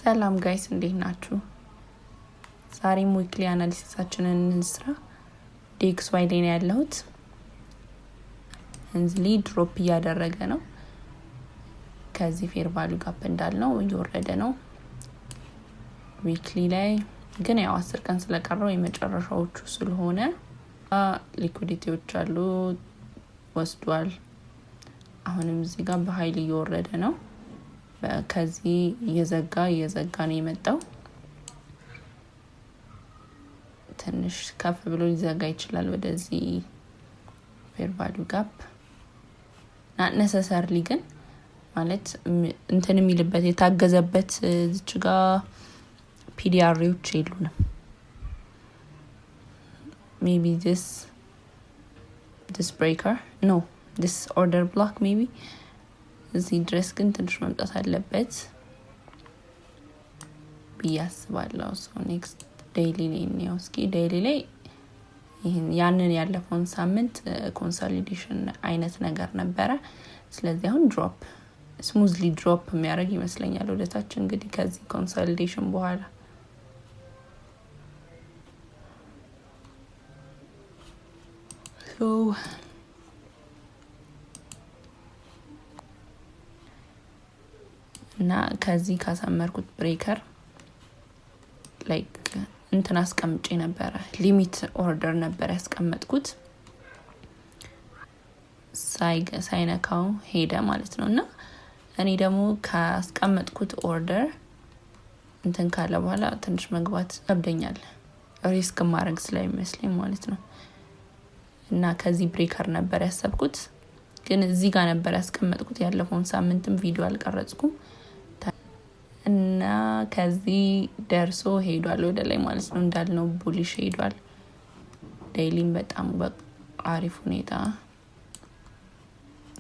ሰላም ጋይስ እንዴት ናችሁ? ዛሬም ዊክሊ አናሊሲሳችንን እንስራ። DXY ላይ ነው ያለሁት። እንዝሊ ድሮፕ እያደረገ ነው። ከዚህ ፌር ቫልዩ ጋፕ እንዳልነው እየወረደ ነው። ዊክሊ ላይ ግን ያው 10 ቀን ስለቀረው የመጨረሻዎቹ ስለሆነ ሊኩዊዲቲዎች አሉ ወስዷል። አሁንም እዚህ ጋር በኃይል እየወረደ ነው። ከዚህ እየዘጋ ነው የመጣው። ትንሽ ከፍ ብሎ ሊዘጋ ይችላል ወደዚህ ፌር ቫልዩ ጋፕ not necessarily ግን ማለት እንትን የሚልበት የታገዘበት እዚህ ጋር PDRዎች የሉንም። maybe this breaker no this order block maybe እዚህ ድረስ ግን ትንሽ መምጣት አለበት ቢያስባለው። so next daily ላይ ነው daily ላይ ይሄን ያንን ያለፈውን ሳምንት ኮንሶሊዴሽን አይነት ነገር ነበረ። ስለዚህ አሁን ድሮፕ smoothly ድሮፕ የሚያደርግ ይመስለኛል ወደታች እንግዲህ ከዚህ ኮንሶሊዴሽን በኋላ so እና ከዚህ ካሰመርኩት ብሬከር ላይክ እንትን አስቀምጬ ነበር ሊሚት ኦርደር ነበር ያስቀመጥኩት ሳይነካው ሄደ ማለት ነውና እኔ ደግሞ ካስቀመጥኩት ኦርደር እንትን ካለ በኋላ ትንሽ መግባት ከብደኛል ሪስክ ማድረግ ስለሚመስለኝ ማለት ነው። እና ከዚህ ብሬከር ነበር ያሰብኩት ግን እዚህ ጋር ነበር ያስቀመጥኩት ያለፈውን ሳምንትም ቪዲዮ አልቀረጽኩም እና ከዚህ ደርሶ ሄዷል ወደ ላይ ማለት ነው እንዳልነው ቡሊሽ ሄዷል። ዴይሊም በጣም በአሪፍ ሁኔታ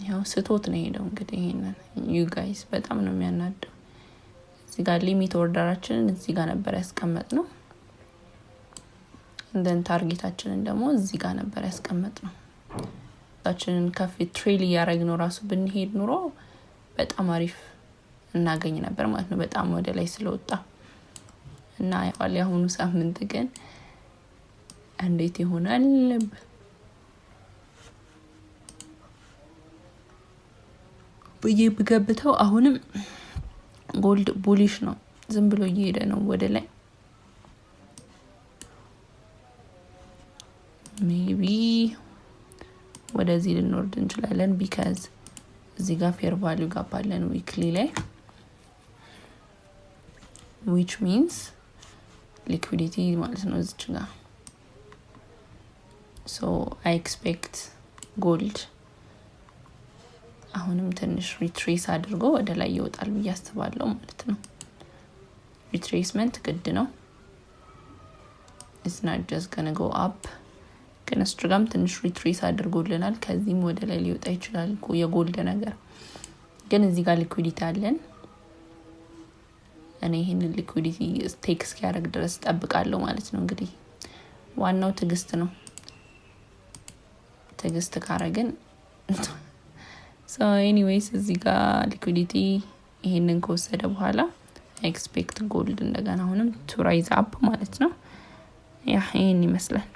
ያው ስቶት ነው ሄደው እንግዲህ ይሄንን you guys በጣም ነው የሚያናደው። እዚህ ጋር ሊሚት ኦርደራችንን እዚህ ጋር ነበር ያስቀመጥነው እንደን ታርጌታችንን ደግሞ እዚህ ጋር ነበር ያስቀመጥነው። ታችንን ከፍ ትሬል ያረግነው ራሱ ብንሄድ ኑሮ በጣም አሪፍ እናገኝ ነበር ማለት ነው በጣም ወደ ላይ ስለወጣ እና ያሁኑ ሳምንት ግን እንዴት ይሆናል በየብገብተው አሁንም ጎልድ ቡሊሽ ነው ዝም ብሎ እየሄደ ነው ወደ ላይ maybe ወደዚህ ልንወርድ እንችላለን because እዚህ ጋር ፌር ቫልዩ ጋፕ አለን ዊክሊ ላይ which means liquidity ማለት ነው እዚህ ጋር so I expect gold አሁንም ትንሽ ሪትሬስ አድርጎ ወደ ላይ ይወጣል ብዬ አስባለሁ ማለት ነው። ሪትሬስመንት ግድ ነው it's not just gonna go up ግን ስትራም ትንሽ ሪትሬስ አድርጎልናል ከዚህም ወደ ላይ ሊወጣ ይችላል የጎልድ ነገር ግን እዚህ ጋር ሊኩዊዲቲ አለን። እኔ ይሄንን ሊኩዊዲቲ ስቴክስ ያደርግ ድረስ ተጠብቃለሁ ማለት ነው። እንግዲህ ዋናው ትግስት ነው። ትግስት ካረግን so anyways እዚህ ጋር ሊኩዊዲቲ ይሄንን ከወሰደ በኋላ ኤክስፔክት ጎልድ እንደገና አሁንም to rise up ማለት ነው። ያ ይሄን ይመስላል።